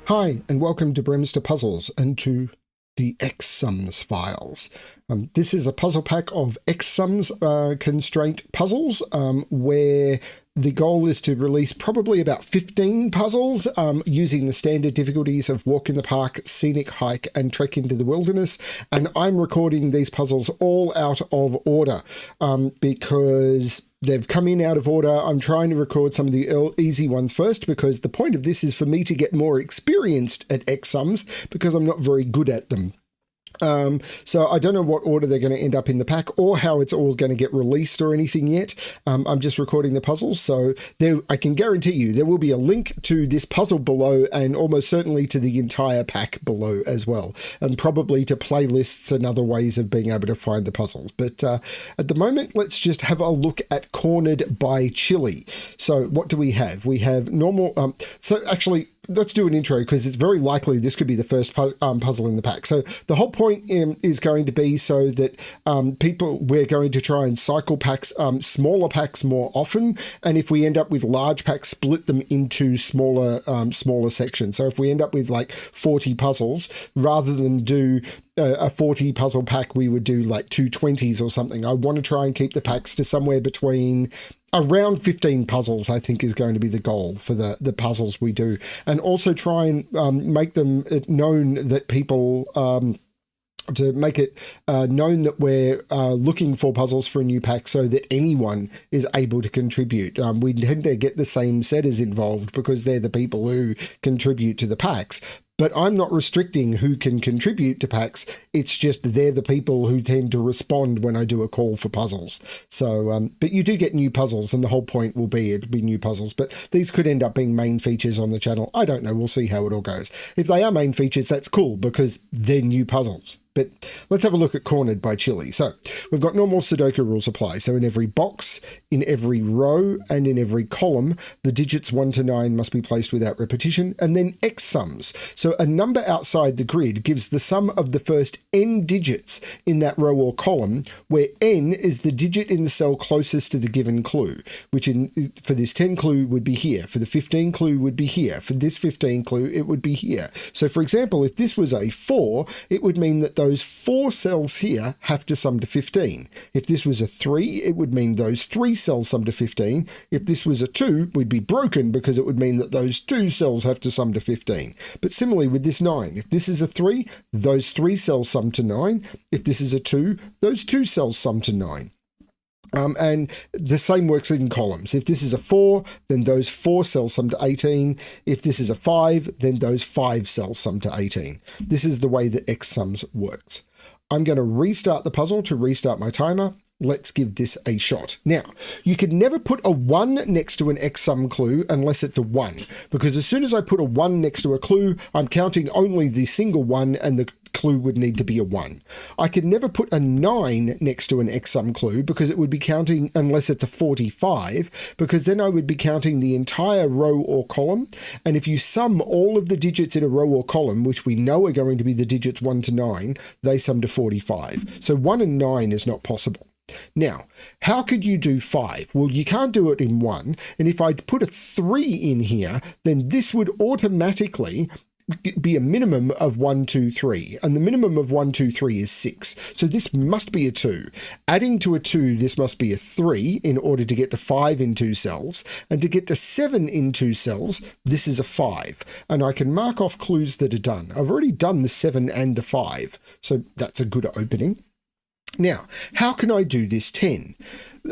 Hi, and welcome to BremSter Puzzles and to the X-Sums files. This is a puzzle pack of X-Sums constraint puzzles where the goal is to release probably about 15 puzzles using the standard difficulties of walk in the park, scenic hike, and trek into the wilderness. And I'm recording these puzzles all out of order because they've come in out of order. I'm trying to record some of the easy ones first because the point of this is for me to get more experienced at X-Sums because I'm not very good at them. So I don't know what order they're going to end up in the pack or how it's all going to get released or anything yet. I'm just recording the puzzles, so I can guarantee you there will be a link to this puzzle below and almost certainly to the entire pack below as well, and probably to playlists and other ways of being able to find the puzzles. But at the moment, let's just have a look at Cornered by Chili. So what do we have? We have normal... so actually... let's do an intro because it's very likely this could be the first puzzle in the pack. So the whole point is going to be so that we're going to try and cycle packs, smaller packs more often. And if we end up with large packs, split them into smaller sections. So if we end up with like 40 puzzles, rather than do a 40 puzzle pack, we would do like 220s or something. I want to try and keep the packs to somewhere between around 15 puzzles, I think, is going to be the goal for the puzzles we do. And also try and make them known that people... to make it known that we're looking for puzzles for a new pack so that anyone is able to contribute. We tend to get the same setters involved because they're the people who contribute to the packs. But I'm not restricting who can contribute to packs. It's just they're the people who tend to respond when I do a call for puzzles. So, but you do get new puzzles, and the whole point will be it'll be new puzzles. But these could end up being main features on the channel. I don't know. We'll see how it all goes. If they are main features, that's cool because they're new puzzles. But let's have a look at Cornered by Chili. So we've got normal Sudoku rules apply. So in every box, in every row, and in every column, the digits 1 to 9 must be placed without repetition, and then X-Sums. So a number outside the grid gives the sum of the first n digits in that row or column, where n is the digit in the cell closest to the given clue, which for this 10 clue would be here. For the 15 clue would be here. For this 15 clue, it would be here. So for example, if this was a 4, it would mean that those 4 cells here have to sum to 15. If this was a 3, it would mean those 3 cells sum to 15. If this was a 2, we'd be broken because it would mean that those 2 cells have to sum to 15. But similarly with this 9, if this is a 3, those 3 cells sum to 9. If this is a 2, those 2 cells sum to 9. And the same works in columns. If this is a 4, then those 4 cells sum to 18. If this is a 5, then those 5 cells sum to 18. This is the way that X-Sums works. I'm going to restart the puzzle to restart my timer. Let's give this a shot. Now, you can never put a 1 next to an X-Sum clue unless it's a 1, because as soon as I put a 1 next to a clue, I'm counting only the single 1 and the clue would need to be a 1. I could never put a 9 next to an X-Sum clue because it would be counting, unless it's a 45, because then I would be counting the entire row or column. And if you sum all of the digits in a row or column, which we know are going to be the digits 1 to 9, they sum to 45. So 1 and 9 is not possible. Now, how could you do 5? Well, you can't do it in 1. And if I put a 3 in here, then this would automatically be a minimum of 1, 2, 3. And the minimum of 1, 2, 3 is 6. So this must be a 2. Adding to a 2, this must be a 3 in order to get to 5 in 2 cells. And to get to 7 in 2 cells, this is a 5. And I can mark off clues that are done. I've already done the 7 and the 5. So that's a good opening. Now, how can I do this 10?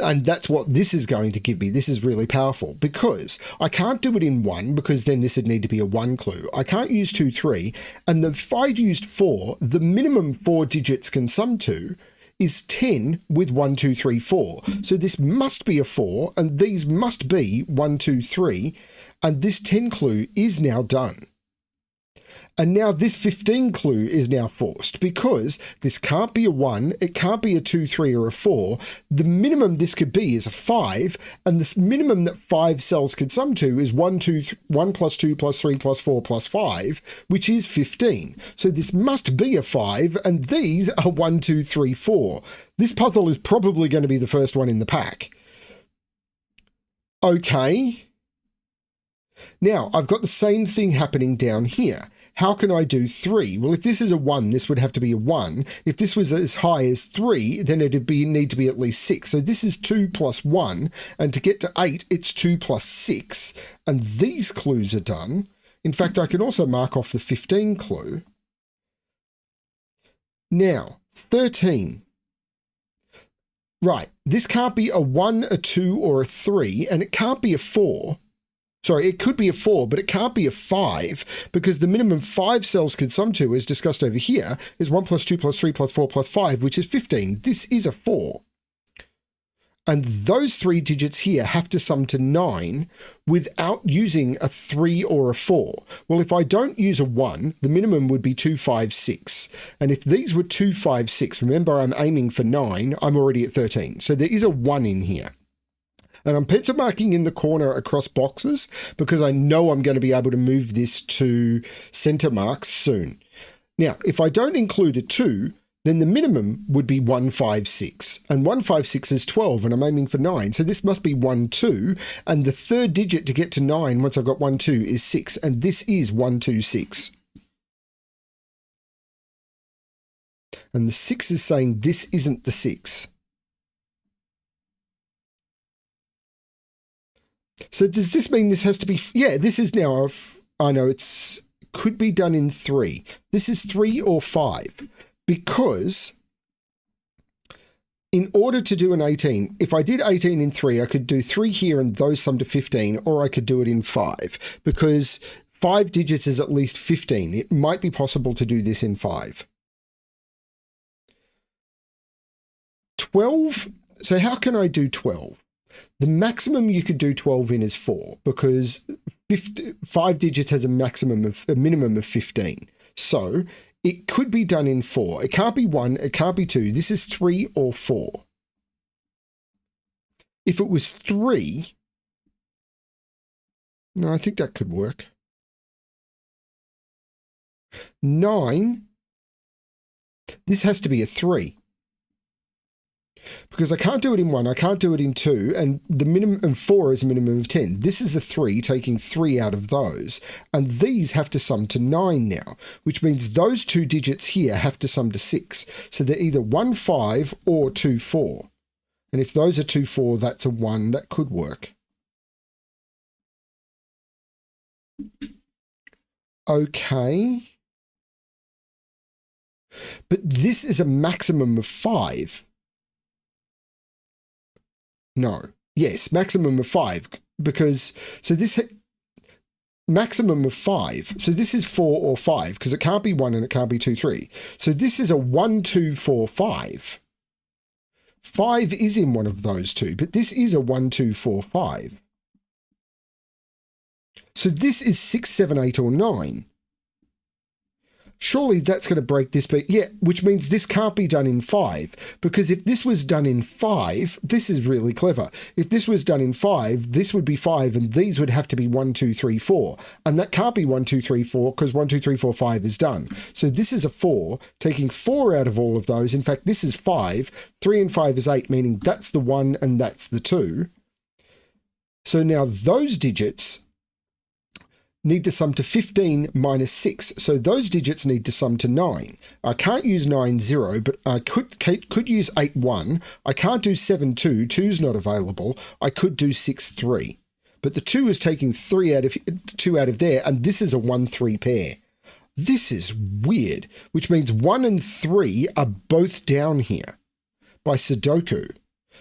And that's what this is going to give me. This is really powerful because I can't do it in 1 because then this would need to be a 1 clue. I can't use 2, 3. And if I used 4, the minimum 4 digits can sum to is 10 with 1, 2, 3, 4. So this must be a 4 and these must be 1, 2, 3. And this 10 clue is now done. And now this 15 clue is now forced because this can't be a 1, it can't be a 2, 3, or a 4. The minimum this could be is a 5, and the minimum that 5 cells could sum to is 1 plus 2 plus 3 plus 4 plus 5, which is 15. So this must be a 5, and these are 1, 2, 3, 4. This puzzle is probably going to be the first one in the pack. Okay. Now, I've got the same thing happening down here. How can I do 3? Well, if this is a 1, this would have to be a 1. If this was as high as 3, then it'd need to be at least 6. So this is 2 plus 1, and to get to 8, it's 2 plus 6. And these clues are done. In fact, I can also mark off the 15 clue. Now, 13. Right, this can't be a 1, a 2, or a 3, and it can't be a 4. Sorry, it could be a 4, but it can't be a 5 because the minimum 5 cells can sum to, as discussed over here, is 1 plus 2 plus 3 plus 4 plus 5, which is 15. This is a 4. And those 3 digits here have to sum to 9 without using a 3 or a 4. Well, if I don't use a 1, the minimum would be 2, 5, 6. And if these were 2, 5, 6, remember I'm aiming for 9, I'm already at 13. So there is a 1 in here. And I'm pencil marking in the corner across boxes because I know I'm going to be able to move this to center marks soon. Now, if I don't include a 2, then the minimum would be 156. And 156 is 12, and I'm aiming for 9. So this must be 1, 2. And the third digit to get to 9, once I've got 1, 2, is 6. And this is 1, 2, 6. And the 6 is saying this isn't the 6. So does this mean this has to be, yeah, this is now, I know it's, could be done in 3. This is 3 or 5 because in order to do an 18, if I did 18 in 3, I could do 3 here and those sum to 15, or I could do it in 5 because 5 digits is at least 15. It might be possible to do this in 5. 12, so how can I do 12? The maximum you could do 12 in is 4 because 5 digits has a minimum of 15. So it could be done in 4. It can't be 1, it can't be 2. This is 3 or 4. If it was 3, no, I think that could work. 9, this has to be a 3. Because I can't do it in 1, I can't do it in 2, and the minimum of 4 is a minimum of 10. This is a 3, taking 3 out of those. And these have to sum to 9 now, which means those 2 digits here have to sum to 6. So they're either 1, 5 or 2, 4. And if those are 2, 4, that's a 1. That could work. Okay. But this is a maximum of 5. No. Yes, maximum of 5 because, so this maximum of 5. So this is 4 or 5 because it can't be 1 and it can't be 2, 3. So this is a 1, 2, 4, 5. 5 is in one of those two, but this is a 1, 2, 4, 5. So this is 6, 7, 8 or 9. Surely that's going to break this, but yeah, which means this can't be done in 5 because if this was done in 5, this is really clever. If this was done in 5, this would be 5 and these would have to be 1, 2, 3, 4. And that can't be 1, 2, 3, 4 because 1, 2, 3, 4, 5 is done. So this is a 4, taking 4 out of all of those. In fact, this is 5. 3 and 5 is 8, meaning that's the 1 and that's the 2. So now those digits need to sum to 15 minus 6. So those digits need to sum to 9. I can't use 9, 0, but I could use 8, 1. I can't do 7, 2. 2's not available. I could do 6, 3. But the 2 is taking 2 out of there, and this is a 1, 3 pair. This is weird, which means 1 and 3 are both down here by Sudoku.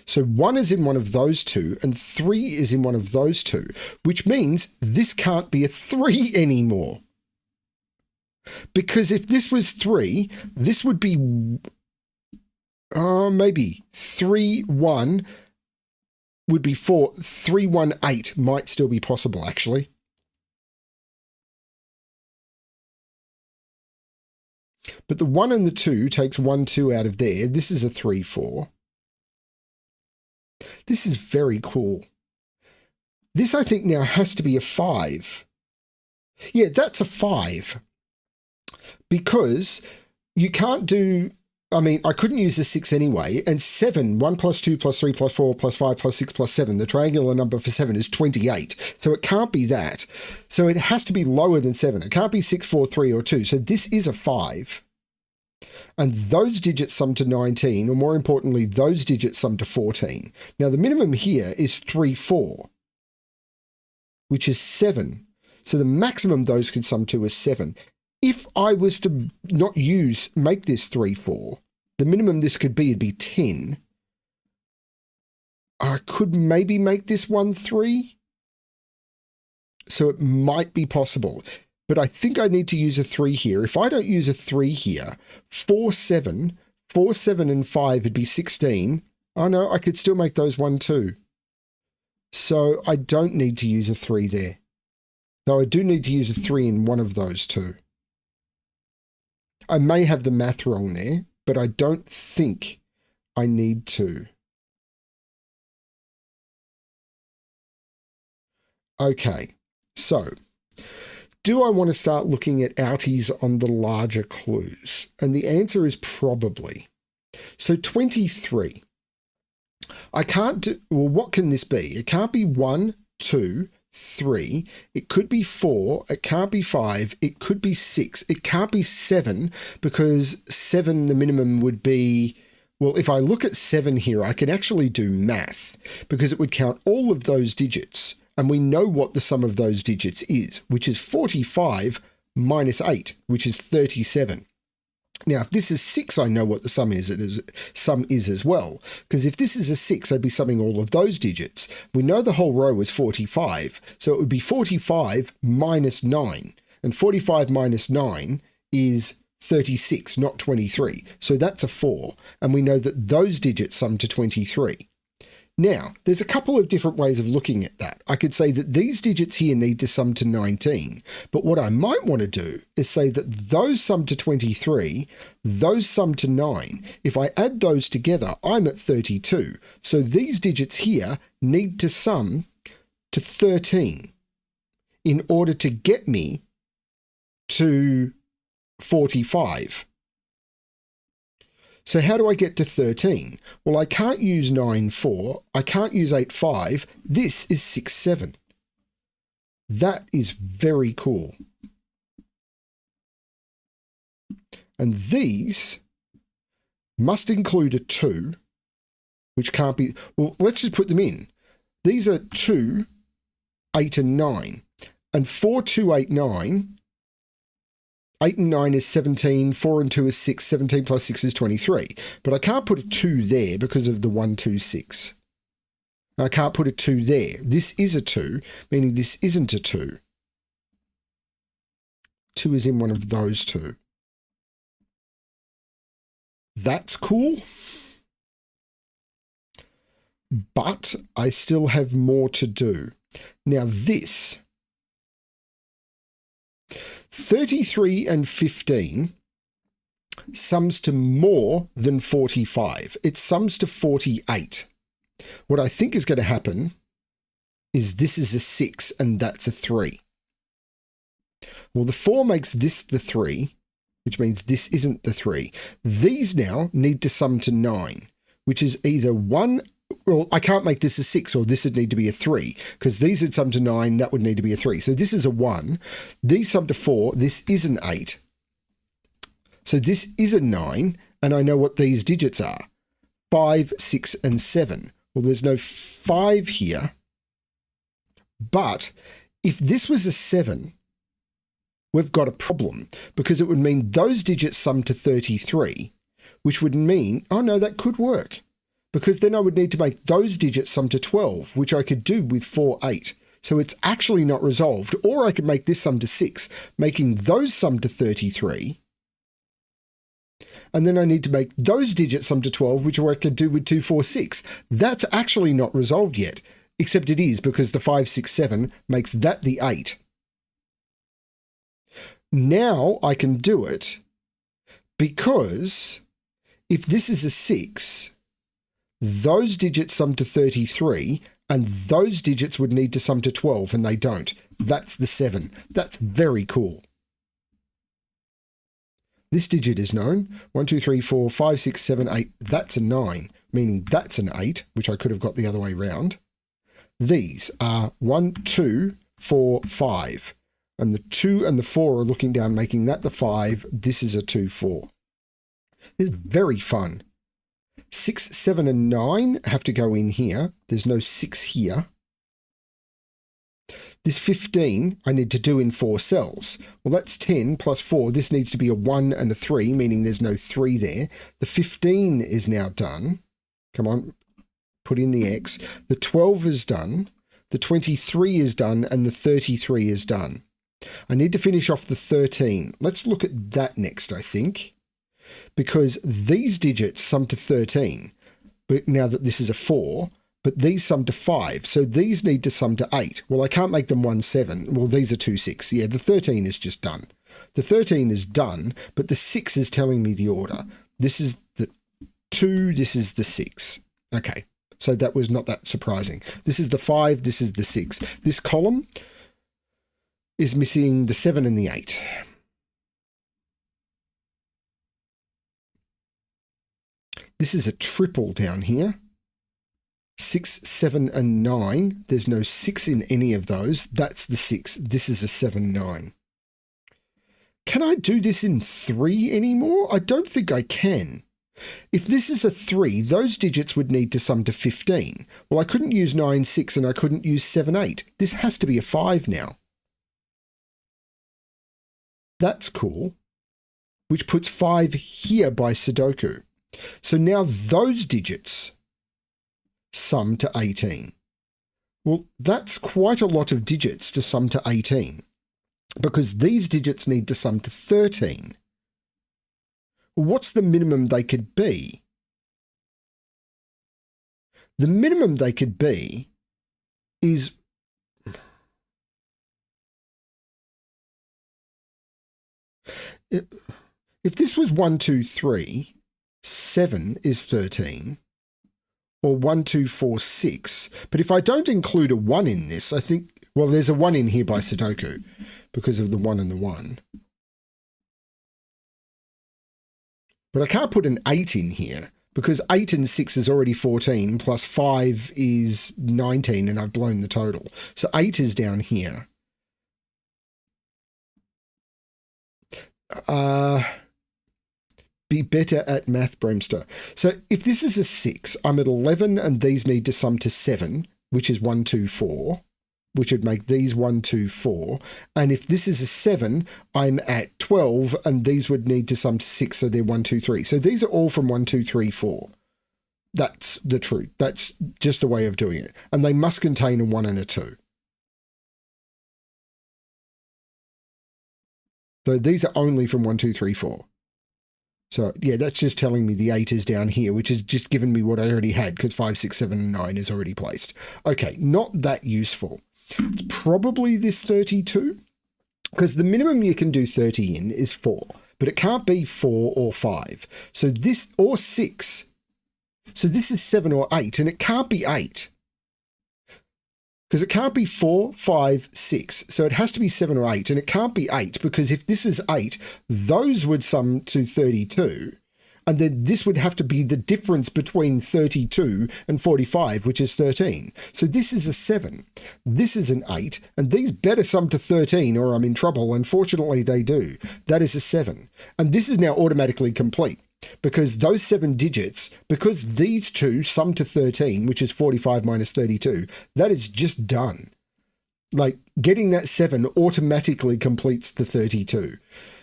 So 1 is in one of those two and 3 is in one of those two, which means this can't be a 3 anymore. Because if this was 3, this would be maybe 3, 1 would be 4. 3, 1, 8 might still be possible, actually. But the 1 and the 2 takes 1, 2 out of there. This is a 3, 4. This is very cool. This, I think, now has to be a 5. Yeah, that's a 5. Because you can't do I mean, I couldn't use the 6 anyway, and 7, 1 plus 2 plus 3 plus 4 plus 5 plus 6 plus 7, the triangular number for 7 is 28, so it can't be that. So it has to be lower than 7. It can't be 6, 4, 3, or 2, so this is a 5. And those digits sum to 19, or more importantly, those digits sum to 14. Now, the minimum here is 3, 4, which is 7. So the maximum those can sum to is 7. If I was to not make this 3, 4, the minimum this could be would be 10. I could maybe make this 1, 3. So it might be possible. But I think I need to use a 3 here. If I don't use a 3 here, 4, 7 and 5 would be 16. Oh no, I could still make those 1, 2. So I don't need to use a 3 there. Though I do need to use a 3 in one of those two. I may have the math wrong there, but I don't think I need to. Okay, so do I want to start looking at outies on the larger clues? And the answer is probably. So 23. I can't do, well, what can this be? It can't be 1, 2, 3. It could be 4. It can't be 5. It could be 6. It can't be 7 because 7, the minimum would be, well, if I look at 7 here, I can actually do math because it would count all of those digits. And we know what the sum of those digits is, which is 45 minus 8, which is 37. Now, if this is 6, I know what the sum is as well, because if this is a 6, I'd be summing all of those digits. We know the whole row is 45, so it would be 45 minus 9, and 45 minus 9 is 36, not 23. So that's a 4, and we know that those digits sum to 23. Now, there's a couple of different ways of looking at that. I could say that these digits here need to sum to 19, but what I might want to do is say that those sum to 23, those sum to 9. If I add those together, I'm at 32. So these digits here need to sum to 13 in order to get me to 45. So how do I get to 13? Well, I can't use 9, 4. I can't use 8, 5. This is 6, 7. That is very cool. And these must include a 2, which can't be, well, let's just put them in. These are 2, 8, and 9. And 4, 2, 8, 9... 8 and 9 is 17, 4 and 2 is 6, 17 plus 6 is 23. But I can't put a 2 there because of the 1, 2, 6. I can't put a 2 there. This is a 2, meaning this isn't a 2. 2 is in one of those two. That's cool. But I still have more to do. Now this... 33 and 15 sums to more than 45. It sums to 48. What I think is going to happen is this is a 6 and that's a 3. Well, the 4 makes this the 3, which means this isn't the 3. These now need to sum to 9, which is either 1. Well, I can't make this a 6 or this would need to be a 3 because these would sum to 9, that would need to be a 3. So this is a 1. These sum to 4, this is an 8. So this is a 9 and I know what these digits are. 5, 6 and 7. Well, there's no 5 here. But if this was a 7, we've got a problem because it would mean those digits sum to 33, which would mean, oh no, that could work. Because then I would need to make those digits sum to 12, which I could do with 4, 8. So it's actually not resolved. Or I could make this sum to 6, making those sum to 33. And then I need to make those digits sum to 12, which I could do with 2, 4, 6. That's actually not resolved yet, except it is because the 5, 6, 7 makes that the 8. Now I can do it because if this is a 6... those digits sum to 33, and those digits would need to sum to 12, and they don't. That's the 7. That's very cool. This digit is known. 1, 2, 3, 4, 5, 6, 7, 8. That's a 9, meaning that's an 8, which I could have got the other way round. These are 1, 2, 4, 5. And the 2 and the 4 are looking down, making that the 5. This is a 2, 4. It's very fun. 6, 7, and 9 have to go in here. There's no 6 here. This 15 I need to do in 4 cells. Well, that's 10 plus 4. This needs to be a 1 and a 3, meaning there's no 3 there. The 15 is now done. Come on, put in the X. The 12 is done. The 23 is done, and the 33 is done. I need to finish off the 13. Let's look at that next, I think, because these digits sum to 13, but now that this is a 4, but these sum to 5, so these need to sum to 8. Well, I can't make them 1, 7. Well, these are 2, 6. Yeah, the 13 is just done. The 13 is done, but the 6 is telling me the order. This is the 2, this is the 6. Okay, so that was not that surprising. This is the 5, this is the 6. This column is missing the 7 and the 8. This is a triple down here. 6, 7, and 9. There's no 6 in any of those. That's the 6. This is a 7, 9. Can I do this in 3 anymore? I don't think I can. If this is a 3, those digits would need to sum to 15. Well, I couldn't use 9, 6, and I couldn't use 7, 8. This has to be a 5 now. That's cool. Which puts 5 here by Sudoku. So now those digits sum to 18. Well, that's quite a lot of digits to sum to 18, because these digits need to sum to 13. What's the minimum they could be? The minimum they could be is if this was 1, 2, 3, 7 is 13, or 1, 2, 4, 6. But if I don't include a 1 in this, I think, well, there's a 1 in here by Sudoku because of the 1 and the 1. But I can't put an 8 in here because 8 and 6 is already 14 plus 5 is 19 and I've blown the total. So 8 is down here. Be better at math, BremSter. So if this is a 6, I'm at 11 and these need to sum to 7, which is 1, 2, 4, which would make these 1, 2, 4. And if this is a 7, I'm at 12 and these would need to sum to 6, so they're 1, 2, 3. So these are all from 1, 2, 3, 4. That's the truth. That's just a way of doing it. And they must contain a 1 and a 2. So these are only from 1, 2, 3, 4. So yeah, that's just telling me the 8 is down here, which has just given me what I already had because 5, 6, 7, and 9 is already placed. Okay, not that useful. It's probably this 32 because the minimum you can do 30 in is 4, but it can't be 4 or 5. So this, or 6. So this is 7 or 8 and it can't be 8. Because it can't be 4, 5, 6. So it has to be 7 or 8. And it can't be 8 because if this is 8, those would sum to 32. And then this would have to be the difference between 32 and 45, which is 13. So this is a 7. This is an 8. And these better sum to 13 or I'm in trouble. Unfortunately, they do. That is a 7. And this is now automatically complete. Because those 7 digits, because these two sum to 13, which is 45 minus 32, that is just done. Like getting that 7 automatically completes the 32.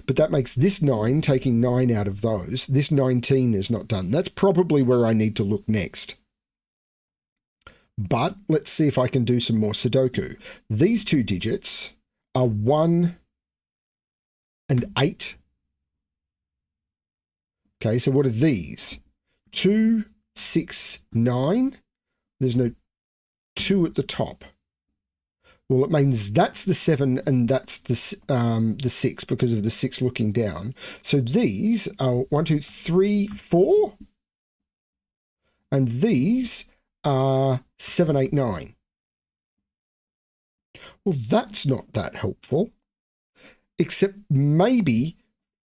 But that makes this 9, taking 9 out of those, this 19 is not done. That's probably where I need to look next. But let's see if I can do some more Sudoku. These two digits are 1 and 8. Okay, so what are these? 2, 6, 9. There's no 2 at the top. Well, it means that's the 7 and that's the 6 because of the 6 looking down. So these are 1, 2, 3, 4. And these are 7, 8, 9. Well, that's not that helpful. Except maybe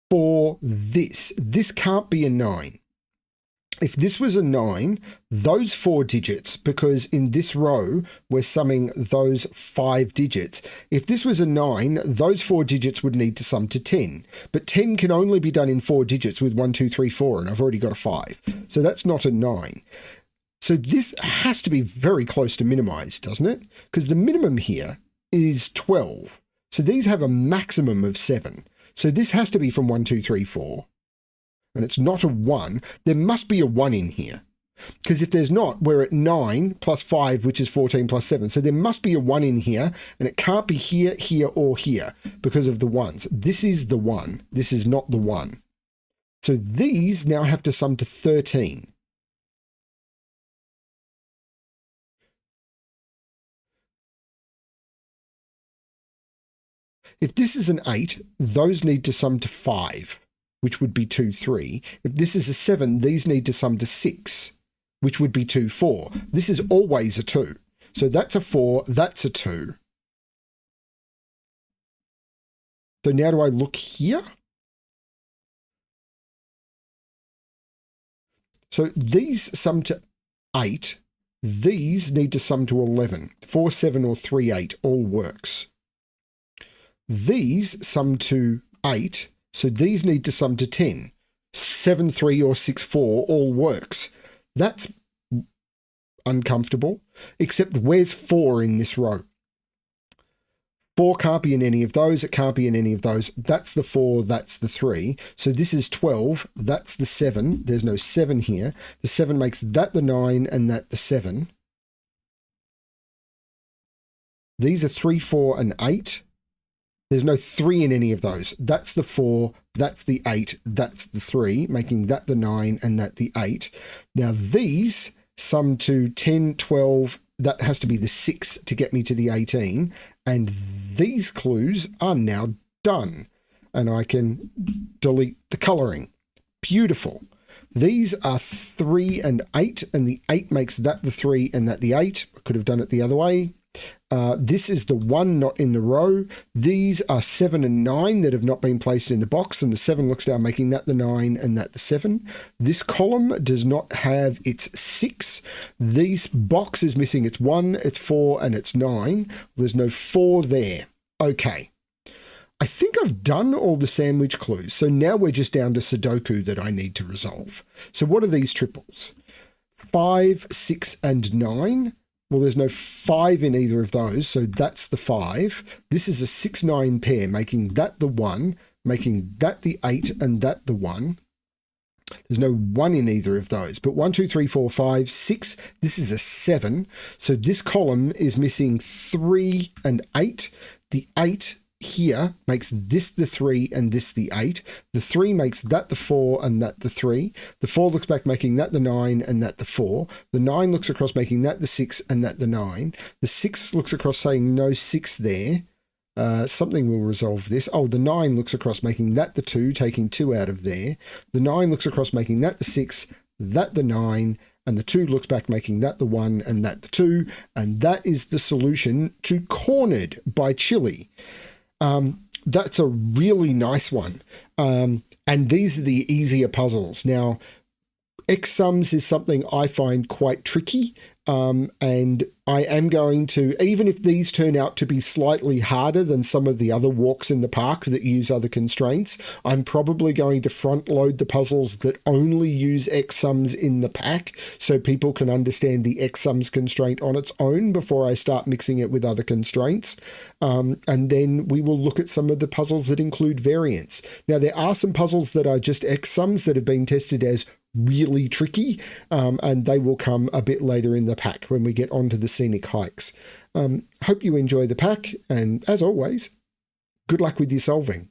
for this. This can't be a 9. If this was a 9, those 4 digits, because in this row, we're summing those 5 digits. If this was a 9, those 4 digits would need to sum to 10. But 10 can only be done in 4 digits with 1, 2, 3, 4, and I've already got a 5. So that's not a 9. So this has to be very close to minimized, doesn't it? Because the minimum here is 12. So these have a maximum of 7. So this has to be from 1, 2, 3, 4. And it's not a 1. There must be a 1 in here. Because if there's not, we're at 9 plus 5, which is 14 plus 7. So there must be a 1 in here, and it can't be here, here, or here because of the 1s. This is the 1. This is not the 1. So these now have to sum to 13. If this is an 8, those need to sum to 5, which would be 2, 3. If this is a 7, these need to sum to 6, which would be 2, 4. This is always a 2. So that's a 4, that's a 2. So now do I look here? So these sum to 8. These need to sum to 11. 4, 7, or 3, 8 all works. These sum to 8. So these need to sum to 10. 7, 3, or 6, 4 all works. That's uncomfortable, except where's 4 in this row? 4 can't be in any of those. It can't be in any of those. That's the 4. That's the 3. So this is 12. That's the 7. There's no 7 here. The 7 makes that the 9 and that the 7. These are 3, 4, and 8. There's no 3 in any of those. That's the 4, that's the 8, that's the 3, making that the 9 and that the 8. Now these sum to 10, 12, that has to be the 6 to get me to the 18. And these clues are now done. And I can delete the colouring. Beautiful. These are 3 and 8, and the 8 makes that the 3 and that the 8. I could have done it the other way. This is the 1 not in the row. These are 7 and 9 that have not been placed in the box, and the 7 looks down, making that the 9 and that the 7. This column does not have its 6. This box is missing its 1, its 4, and its 9. There's no 4 there. Okay. I think I've done all the sandwich clues, so now we're just down to Sudoku that I need to resolve. So what are these triples? 5, 6, and 9. Well, there's no 5 in either of those, so that's the 5. This is a 6-9 pair, making that the 1, making that the 8, and that the 1. There's no 1 in either of those, but 1, 2, 3, 4, 5, 6. This is a 7, so this column is missing 3 and 8. The 8 here makes this the 3 and this the 8. The 3 makes that the 4 and that the 3. The 4 looks back, making that the 9 and that the 4. The 9 looks across, making that the 6 and that the 9. The 6 looks across, saying no 6 there. Something will resolve this. Oh, the 9 looks across, making that the 2, taking 2 out of there. The 9 looks across, making that the 6, that the 9, and the 2 looks back, making that the 1 and that the 2. And that is the solution to Cornered by Chili. That's a really nice one. And these are the easier puzzles. Now, X sums is something I find quite tricky. And I am going to, even if these turn out to be slightly harder than some of the other walks in the park that use other constraints, I'm probably going to front load the puzzles that only use X sums in the pack so people can understand the X sums constraint on its own before I start mixing it with other constraints. And then we will look at some of the puzzles that include variants. Now, there are some puzzles that are just X sums that have been tested as really tricky, and they will come a bit later in the pack when we get onto the scenic hikes. Hope you enjoy the pack, and as always, good luck with your solving.